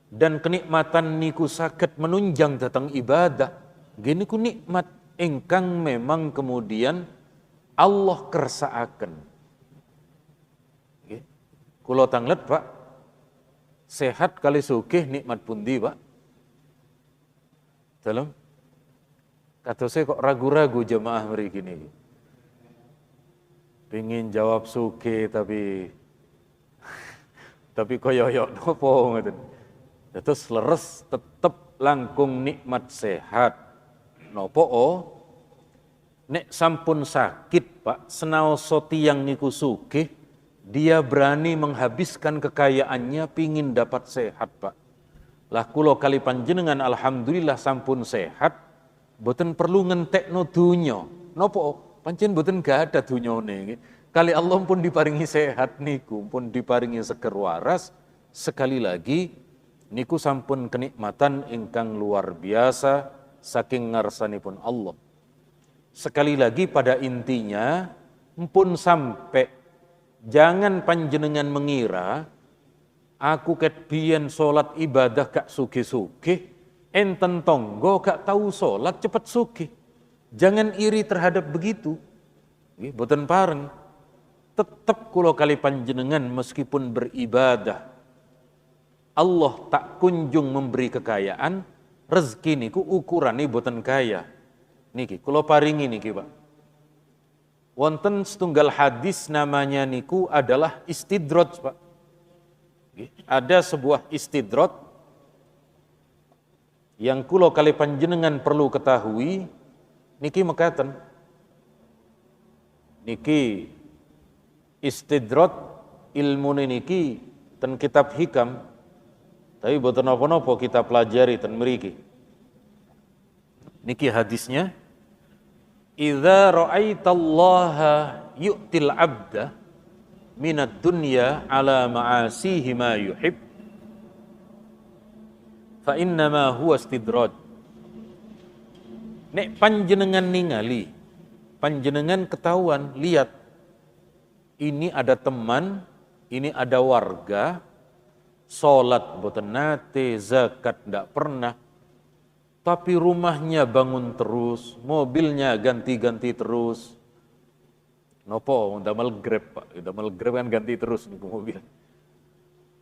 dan kenikmatan niku saged menunjang datang ibadah. Gini ku nikmat ingkang memang kemudian Allah kersakaken. Nggih. Kula tanglet, Pak. Sehat kali sugih nikmat pundi, Pak? Dalam kata saya kok ragu-ragu jemaah mriki niki. Pengen jawab sugih tapi koyo-yo nopo ngoten. Terus leres tetep langkung nikmat sehat. Nopo nek sampun sakit, Pak, senaosa tiyang niku sugih, dia berani menghabiskan kekayaannya pingin dapat sehat, Pak. Lah kula kali panjenengan alhamdulillah sampun sehat, boten perlu ngentekno dunya. Nopo? Pancen boten gak ada dunyane. Kali Allah pun diparingi sehat niku, pun diparingi seger waras, sekali lagi niku sampun kenikmatan ingkang luar biasa saking ngarsanipun Allah. Sekali lagi pada intinya, pun sampai jangan panjenengan mengira aku ket biyen salat ibadah gak sugih-sugih, enten tonggo gak tahu salat cepet sugih. Jangan iri terhadap begitu. Nggih, boten pareng. Tetep kula kali panjenengan meskipun beribadah, Allah tak kunjung memberi kekayaan, rezeki niku ukurane boten kaya. Niki kula paringi niki, Pak. Wonten setunggal hadis namanya niku adalah istidraj, Pak. Ada sebuah istidrat yang kulo kali panjenengan perlu ketahui, niki mekaten. Niki istidrat ilmu niki ten kitab hikam, tapi boten napa-napa kita pelajari ten mriki. Niki hadisnya, idza ra'aitallaha yu'til 'abda minad dunya ala ma'asihi ma yuhib fa innama huwa istidraj. Nek panjenengan ningali, panjenengan ketahuan, lihat, ini ada teman, ini ada warga, sholat boten nate, zakat ndak pernah, tapi rumahnya bangun terus, mobilnya ganti-ganti terus. Nopo, damel Grab Pak, damel Grab kan ganti terus nih mobil.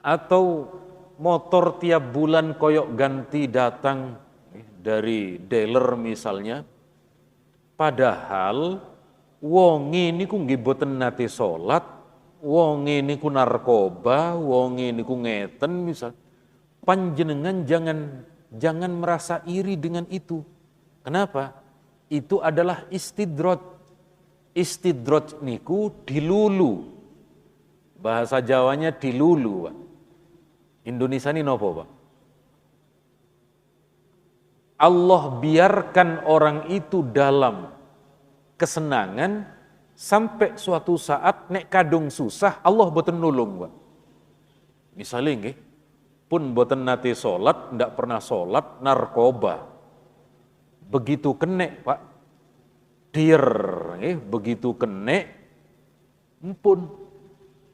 Atau motor tiap bulan koyok ganti datang dari dealer misalnya. Padahal wong ini ku nggih boten nate salat, wong ini ku narkoba, wong ini ku ngeten misal. Panjenengan jangan merasa iri dengan itu. Kenapa? Itu adalah istidrat. Istidrat niku dilulu. Bahasa Jawanya dilulu, Pak. Indonesia ini nopo, Pak? Allah biarkan orang itu dalam kesenangan sampai suatu saat nek kadung susah Allah boten nulung, Pak. Misalnya nggih, pun boten nate salat, ndak pernah salat, narkoba. Begitu kenek, Pak, begitu kenek, empun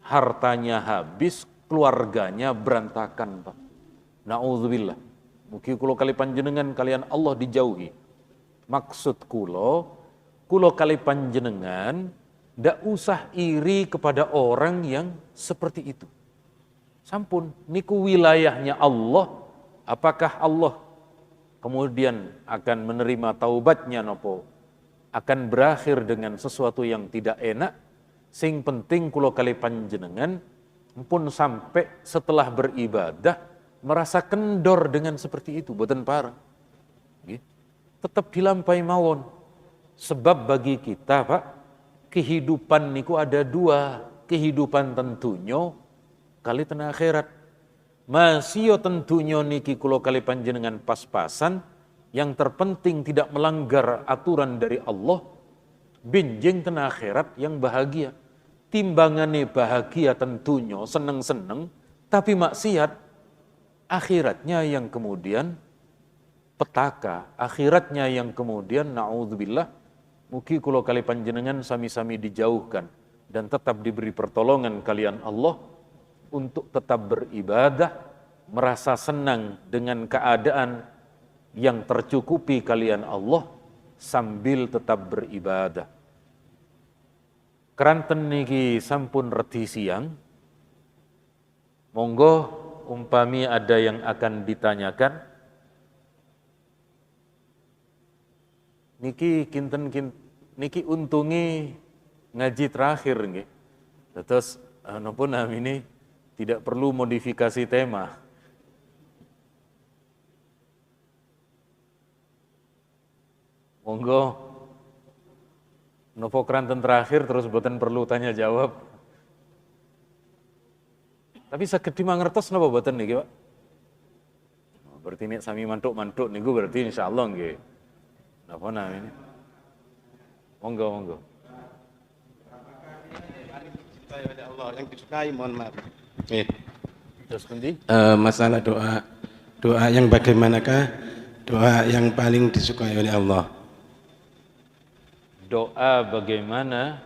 hartanya habis, keluarganya berantakan, Pak. Na'udzubillah. Mugi kulo kali panjenengan kalian Allah dijauhi. Maksud kulo kali panjenengan ndak usah iri kepada orang yang seperti itu. Sampun, niku wilayahnya Allah. Apakah Allah kemudian akan menerima taubatnya nopo? Akan berakhir dengan sesuatu yang tidak enak. Sing penting kulo kali panjenengan pun sampai setelah beribadah merasa kendor dengan seperti itu, boten pareng. Tetap dilampahi mawon. Sebab bagi kita, Pak, kehidupan niku ada dua, kehidupan tentunya kali ten akhirat. Masih tentunya niki kulo kali panjenengan pas-pasan. Yang terpenting tidak melanggar aturan dari Allah, benjing ten akhirat yang bahagia. Timbangannya bahagia tentunya, seneng-seneng, tapi maksiat, akhiratnya yang kemudian petaka, akhiratnya yang kemudian na'udzubillah, mugi kulo kali panjenengan sami-sami dijauhkan dan tetap diberi pertolongan kalian Allah untuk tetap beribadah, merasa senang dengan keadaan yang tercukupi kalian Allah sambil tetap beribadah. Keranten niki sampun reti siang. Monggo umpami ada yang akan ditanyakan. Niki untungi ngaji terakhir nggih. Terus napa namine tidak perlu modifikasi tema. Monggo nopo keranten terakhir terus boten perlu tanya jawab. Tapi saged dimangertos napa boten niki, Pak? Berarti nek sami mantuk-mantuk niku berarti insyaallah nggih. Napa namanya? Monggo. Allah yang disukai, mohon maaf. Terus pundi? Masalah doa yang bagaimanakah doa yang paling disukai oleh Allah? Doa bagaimana?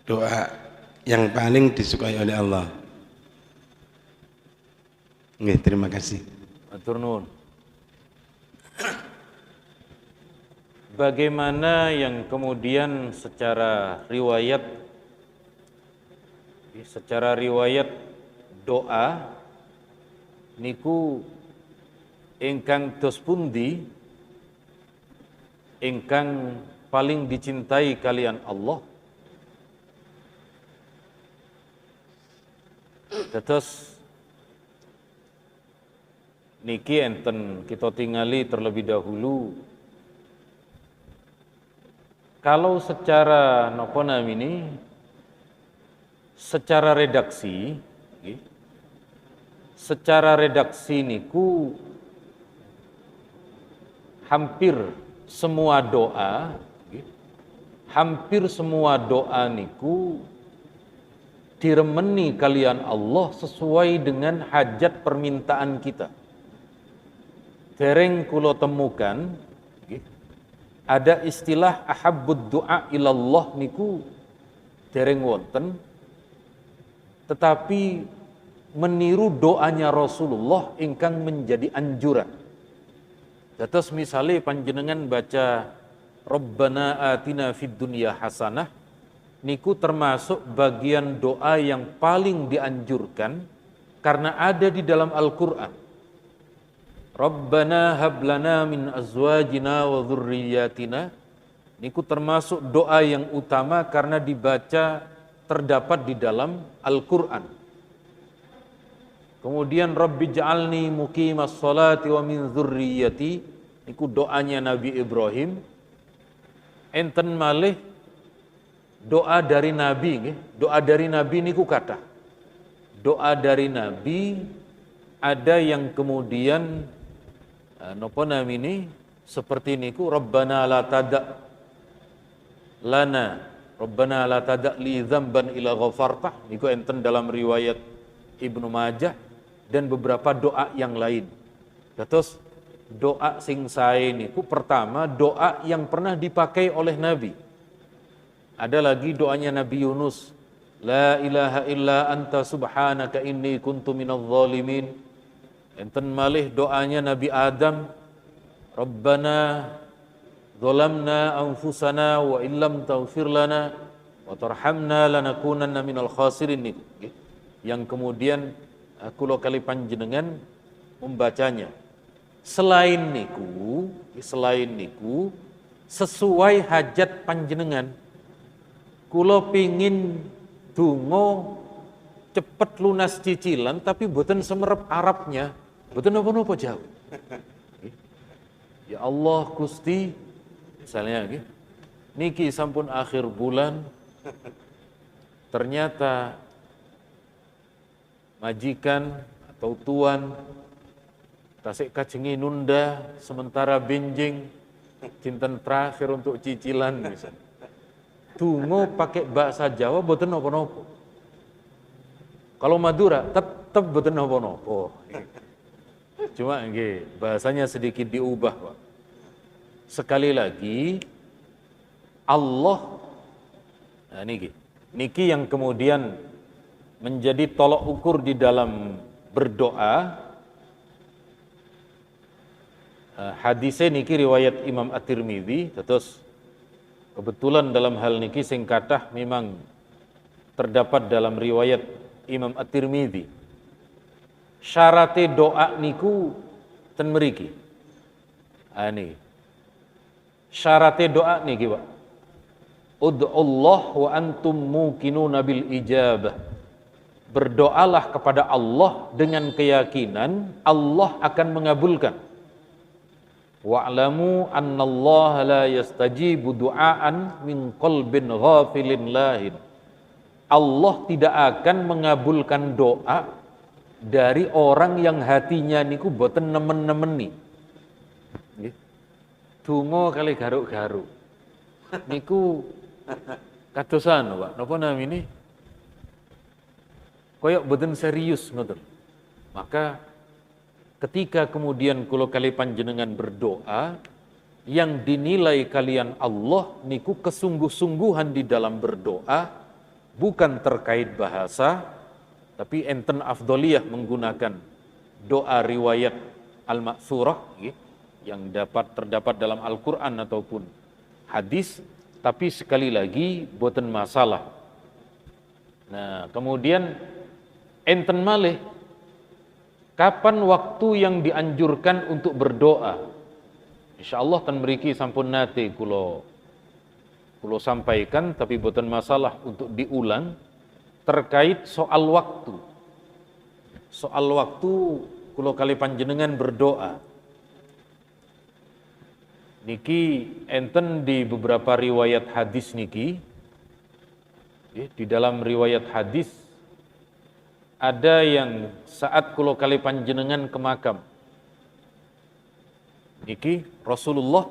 Doa yang paling disukai oleh Allah. Nggih, terima kasih. Matur nuwun. Bagaimana yang kemudian secara riwayat doa niku ingkang dos pundi ingkang paling dicintai kalian Allah. Terus niki enten kita tingali terlebih dahulu. Kalau secara napa namini secara redaksi nggih, secara redaksi niku hampir semua doa nggih, hampir semua doa niku diremeni kalian Allah sesuai dengan hajat permintaan kita. Dereng kula temukan nggih, ada istilah ahabbud du'a ilallah niku dereng wonten, tetapi meniru doanya Rasulullah ingkang menjadi anjuran. Dados misale panjenengan baca Rabbana atina fid dunya hasanah niku termasuk bagian doa yang paling dianjurkan karena ada di dalam Al-Qur'an. Rabbana hablana min azwajina wa dzurriyyatina niku termasuk doa yang utama karena dibaca terdapat di dalam Al-Qur'an. Kemudian Rabbi ja'alni muqimas sholati wa min dzurriyyati niku doanya Nabi Ibrahim. Enten malih doa dari Nabi nggih, doa dari Nabi niku kathah. Doa dari Nabi ada yang kemudian napa namini seperti niku Rabbana la tada' lana Rabbana la tada' li dzamban ila ghafartah niku enten dalam riwayat Ibnu Majah dan beberapa doa yang lain. Terus doa sing sae niku pertama doa yang pernah dipakai oleh Nabi. Ada lagi doanya Nabi Yunus, la ilaha illa anta subhanaka inni kuntu minadh dhalimin. Enten malih doanya Nabi Adam, Rabbana zalamna anfusana wa illam taghfir lana wa tarhamna lanakunanna minal khasirin niku. Yang kemudian kula kali panjenengan membacanya. Selain niku sesuai hajat panjenengan. Kula pingin donga cepet lunas cicilan tapi mboten semerep Arabnya, mboten napa-napa jauh. Ya Allah Gusti, misalnya nggih. Niki sampun akhir bulan ternyata majikan atau tuan tasik kajengi nunda sementara benjing cinten terakhir untuk cicilan misalnya. Tungo pakai bahasa Jawa boten napa-napa. Kalau Madura tetep boten napa-napa. Cuma nggih bahasanya sedikit diubah, Pak. Sekali lagi Allah niki yang kemudian menjadi tolok ukur di dalam berdoa. Hadisnya niki riwayat Imam At-Tirmidzi, terus kebetulan dalam hal niki sing kathah memang terdapat dalam riwayat Imam At-Tirmidzi. Syarate doa niku ten mriki. Niki. Syarate doa niki, Pak. Ud'ullah wa antum muqinuna bil ijabah. Berdoalah kepada Allah dengan keyakinan Allah akan mengabulkan. Wa'lamu annallaha la yastajibu du'aan min qalbin ghafilin lahin. Allah tidak akan mengabulkan doa dari orang yang hatinya niku boten nemen-nemeni. Nggih. Donga kali garuk-garuk. Niku kadosan, Pak. Napa namine? Koyok boten serius ngoten. Maka ketika kemudian kula kali panjenengan berdoa yang dinilai kalian Allah niku kesungguh-sungguhan di dalam berdoa, bukan terkait bahasa, tapi enten afdoliyah menggunakan doa riwayat al-ma'thurah yang terdapat dalam Al-Qur'an ataupun hadis, tapi sekali lagi boten masalah. Nah, kemudian enten malih kapan waktu yang dianjurkan untuk berdoa? Insyaallah tan mriki sampun nate kula sampaikan, tapi boten masalah untuk diulang terkait soal waktu. Soal waktu kula kali panjenengan berdoa. Niki enten di beberapa riwayat hadis niki, di dalam riwayat hadis ada yang saat kula kali panjenengan ke makam. Niki Rasulullah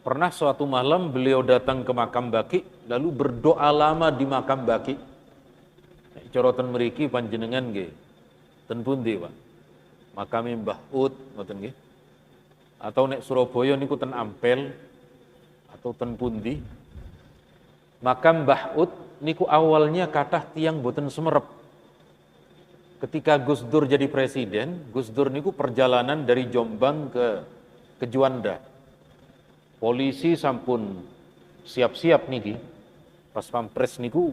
pernah suatu malam beliau datang ke makam Baqi lalu berdoa lama di makam Baqi. Corotan meriki panjenengan nggih ten pundi, Pak? Makame Mbah Ut ngoten nggih. Atau nek Surabaya niku ten Ampel atau ten pundi. Makam Mbah Ut niku awalnya kathah tiyang boten semerep. Ketika Gus Dur jadi presiden, Gus Dur niku perjalanan dari Jombang ke Juanda. Polisi sampun siap-siap niki. Pas pampres niku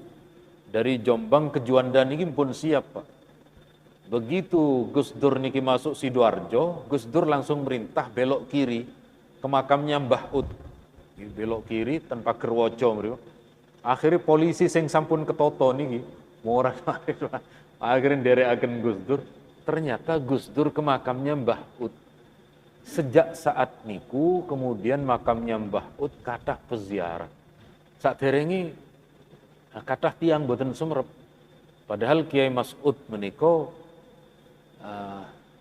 dari Jombang ke Juanda niki pun siap, Pak. Begitu Gus Dur niki masuk Sidoarjo, Gus Dur langsung merintah belok kiri ke makamnya Mbah Ut. Belok kiri tanpa gerwojo mriku. Akhirnya polisi sing sampun ketoto niki ora akhirnya nderekaken Gus Dur. Ternyata Gus Dur ke makamnya Mbah Ut. Sejak saat niku kemudian makamnya Mbah Ut kathah peziarah. Saderenge kathah tiyang boten sumerep. Padahal Kiai Mas'ud menika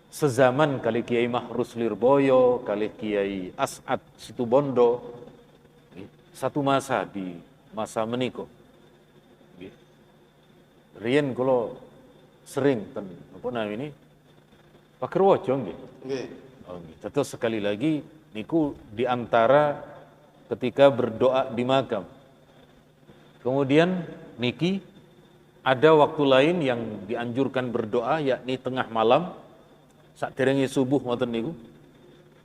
sezaman kali Kiai Mahrus Lirboyo, kali Kiai As'ad Situbondo, satu masa di masa meniko. Riyen kula sering ten apa namanya ini Pak Kerwojo nggih. Nggih. Oh nggih. Terus sekali lagi niku di antara ketika berdoa di makam. Kemudian niki ada waktu lain yang dianjurkan berdoa, yakni tengah malam, sakderenge subuh ngoten niku.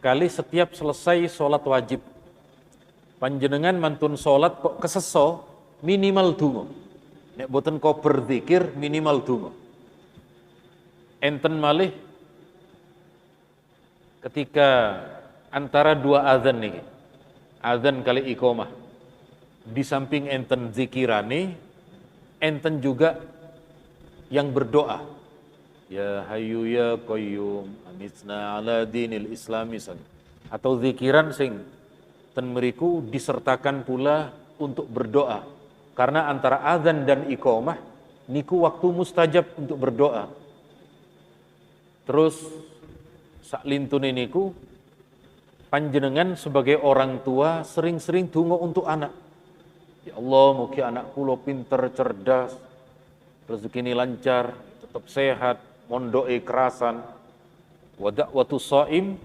Kali setiap selesai sholat wajib, panjenengan mantun sholat kok keseso, minimal donga. Nek boten kok berzikir, minimal donga. Enten malih ketika antara dua azan niki, azan kali iqomah, di samping enten zikirane, enten juga yang berdoa, ya hayyu ya qayyum amitna ala dinil islami, atau zikiran sing ten meriku disertakan pula untuk berdoa, karena antara azan dan iqamah niku waktu mustajab untuk berdoa. Terus saklintune niku panjenengan sebagai orang tua sering-sering donga untuk anak. Ya Allah, mugi anak kula pinter, cerdas, rezekine lancar, tetap sehat, mondoke kerasan. Wa da'watu shaim,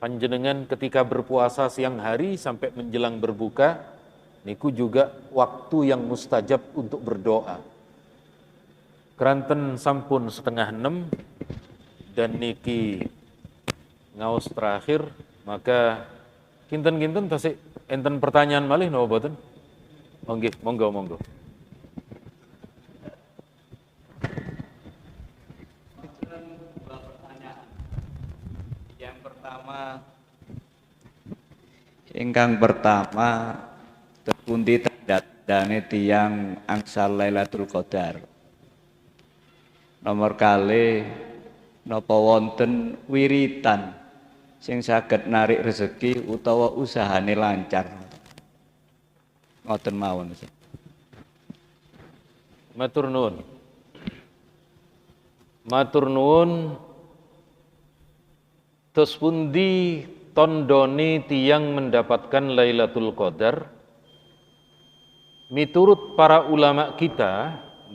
panjenengan ketika berpuasa siang hari sampai menjelang berbuka, niku juga waktu yang mustajab untuk berdoa. Keranten sampun 5:30 dan niki ngaos terakhir, maka kinten-kinten tasik enten pertanyaan malih napa boten? Monggo. Ingkang pertama tepundi tandane tiyang angsal Lailatul Qadar. Nomor kalih napa wonten wiritan sing saged narik rezeki utawa usahane lancar. Ngoten mawon. Matur nuwun. Tos pundi tondone tiyang mendapatkan Lailatul Qadar? Miturut para ulama kita,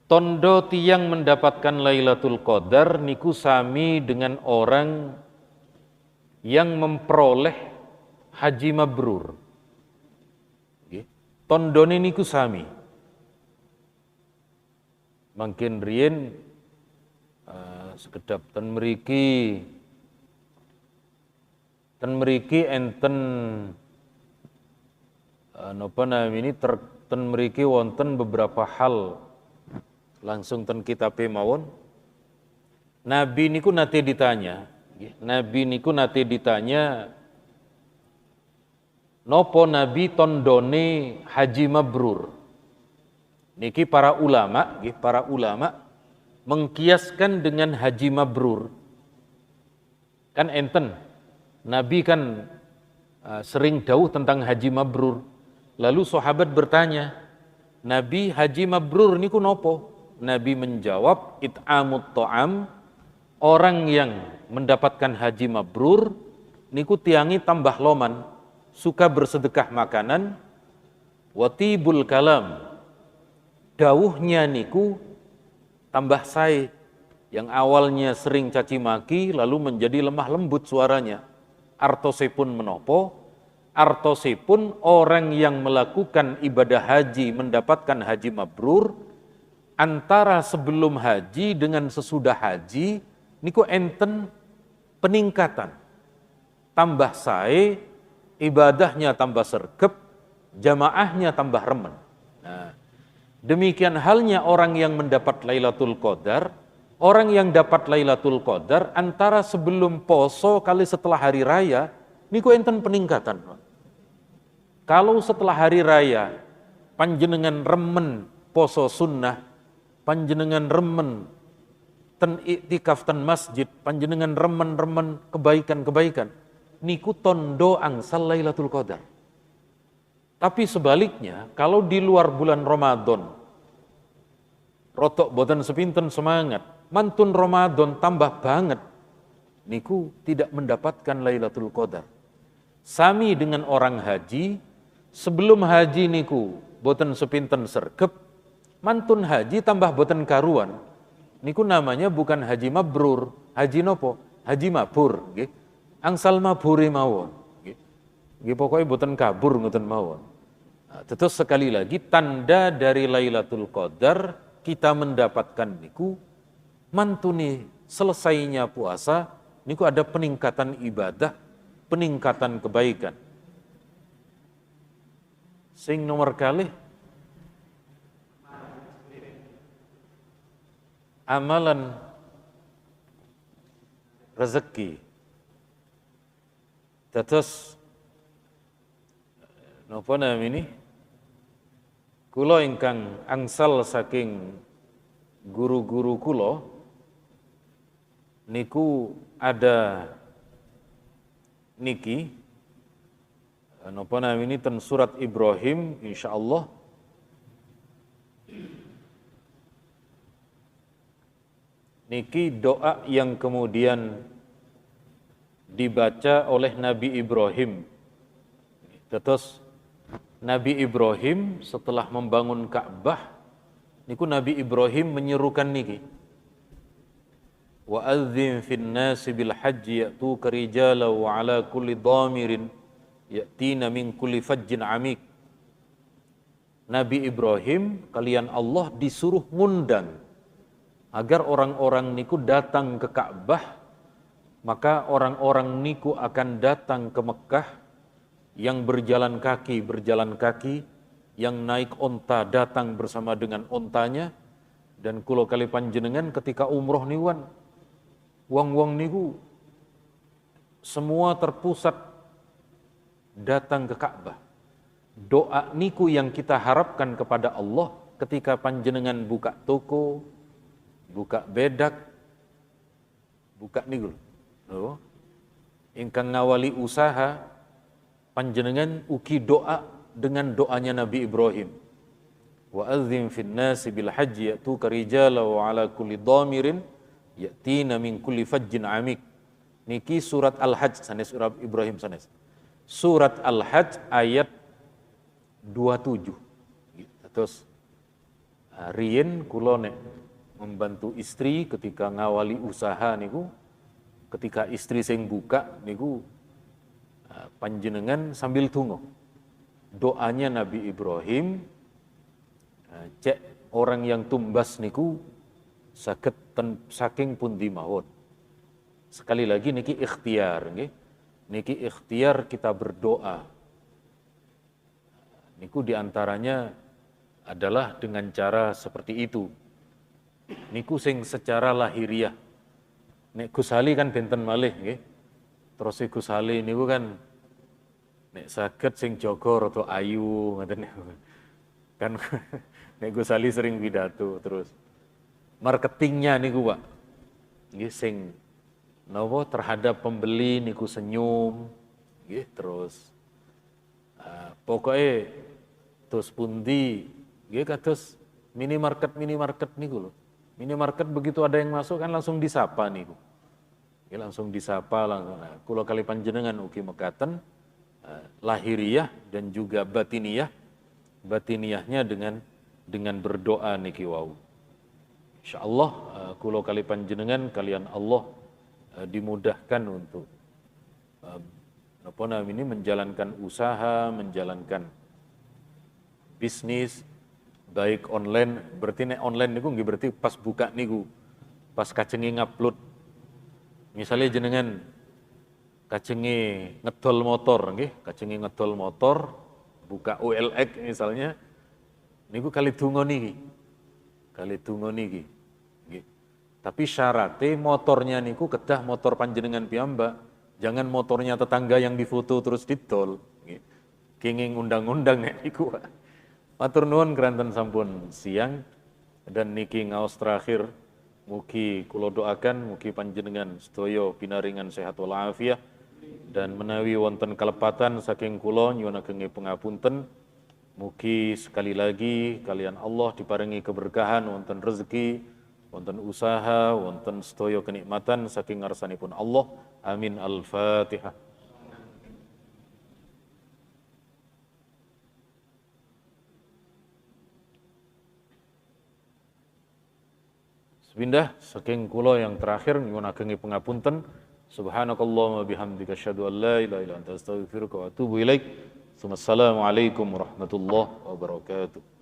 tondo tiyang mendapatkan Lailatul Qadar niku sami dengan orang yang memperoleh haji mabrur. Tondone niku sami. Mangkin riyen sekedap ten mriki enten napa namini ten mriki wonten beberapa hal langsung ten kitabe mawon. Nabi niku nate ditanya, nopo Nabi tondone haji mabrur. Niki para ulama mengkiaskan dengan haji mabrur. Kan enten, Nabi kan sering dawuh tentang haji mabrur. Lalu sahabat bertanya, Nabi haji mabrur niku nopo? Nabi menjawab, it'amut ta'am, orang yang mendapatkan haji mabrur niku tiangi tambah loman, suka bersedekah makanan, watibul kalam, dawuhnya niku tambah sae, yang awalnya sering caci maki lalu menjadi lemah lembut suaranya. Artosipun menopo, artosipun orang yang melakukan ibadah haji mendapatkan haji mabrur, antara sebelum haji dengan sesudah haji niku enten peningkatan, tambah sae, ibadahnya tambah sergep, jamaahnya tambah remen. Nah, demikian halnya orang yang mendapat Lailatul Qadar. Orang yang dapat Lailatul Qadar antara sebelum poso kali setelah hari raya niku enten peningkatan. Kalau setelah hari raya panjenengan remen poso sunnah, panjenengan remen ten iktikaf ten masjid, panjenengan remen kebaikan-kebaikan, niku tondo angsal Lailatul Qadar. Tapi sebaliknya, kalau di luar bulan Ramadan, rotok boten sepinten semangat, mantun Ramadan tambah banget, niku tidak mendapatkan Lailatul Qadar. Sami dengan orang haji, sebelum haji niku boten sepinten sergep, mantun haji tambah boten karuan, niku namanya bukan haji mabrur, haji nopo? Haji mabur, nggih. Angsal mabure mawon, nggih. Nggih pokoke boten kabur ngoten mawon. Nah, terus sekali lagi tanda dari Lailatul Qadar kita mendapatkan niku mantuni selesainya puasa niku ada peningkatan ibadah, peningkatan kebaikan. Sing nomor kalih amalan rezeki. Terus napa namini? Kula ingkang angsal saking guru-guru kula niku ada niki napa namini ten surat Ibrahim insyaallah niki doa yang kemudian dibaca oleh Nabi Ibrahim. Terus Nabi Ibrahim setelah membangun Ka'bah niku Nabi Ibrahim menyerukan niki. Wa adzim fin nasi bil hajji ya'tuka rijala wa ala kulli dhamirin ya'tina min kulli fajjin amik. Nabi Ibrahim kalian Allah disuruh ngundang agar orang-orang niku datang ke Ka'bah, maka orang-orang niku akan datang ke Mekah yang berjalan kaki, yang naik onta datang bersama dengan ontanya, dan kulo kali panjenengan ketika umroh niwan, wong-wong niku semua terpusat datang ke Ka'bah. Doa niku yang kita harapkan kepada Allah ketika panjenengan buka toko, buka bedak, buka niku. Oh. Ingkang ngawali usaha, panjenengan uki doa dengan doanya Nabi Ibrahim. Wa adzim fin nasi bil hajji ya'tuka rijala wa ala kulli dhamirin ya'tina min kulli fajjin amik. Niki surat Al-Hajj sanes surat Ibrahim sanes. Surat Al-Hajj ayat 27. Terus riyen kula nek membantu istri ketika ngawali usaha niku, ketika istri sing buka niku panjenengan sambil tunggu doanya Nabi Ibrahim, cek orang yang tumbas niku saged saking pundi mawon. Sekali lagi niki ikhtiar nggih. Niki ikhtiar kita berdoa. Niku diantaranya adalah dengan cara seperti itu. Niku sing secara lahiriah. Nek Gus Ali kan benten malih nggih. Terus Gus Ali niku kan nek saged sing jaga rada ayu ngoten niku. Kan nek Gus Ali sering pidato terus. marketingnya niku Pak. Nggih sing napa terhadap pembeli niku senyum nggih terus pokoknya terus pundi nggih kados minimarket niku lho. Minimarket begitu ada yang masuk kan langsung disapa niku. Nggih langsung disapa langsung. Nah, kula kali panjenengan ugi mekaten lahiriah dan juga batiniyah. Batiniyahnya dengan berdoa niki wau. Insyaallah kula kali panjenengan kalian Allah dimudahkan untuk ini menjalankan usaha, menjalankan bisnis baik online, berarti nek online niku nggih berarti pas buka niku, pas kacengi ngupload. Misalnya jenengan kacengi ngedol motor nggih, kacengi ngedol motor, buka OLX misalnya niku kali donga niki. Kali donga niki. Nggih. Tapi syaratnya motornya niku kedah motor panjenengan piyambak, jangan motornya tetangga yang difoto terus didol. Nggih. Kenging undang-undang nek niku. Matur nuwun keranten sampun siang dan niki ngaos terakhir mugi kula doakan mugi panjenengan sedaya pinaringan sehat walafiat dan menawi wonten kalepatan saking kula nyuwun ageng pangapunten mugi sekali lagi kalian Allah diparingi keberkahan wonten rezeki wonten usaha wonten sedaya kenikmatan saking ngarsanipun Allah amin al-Fatihah. Sepindah saking kula yang terakhir nyuwun ageng pangapunten. Subhanakallahumma bihamdika asyhadu an la ilaha illa anta astaghfiruka wa atubu ilaik. Assalamualaikum warahmatullahi wabarakatuh.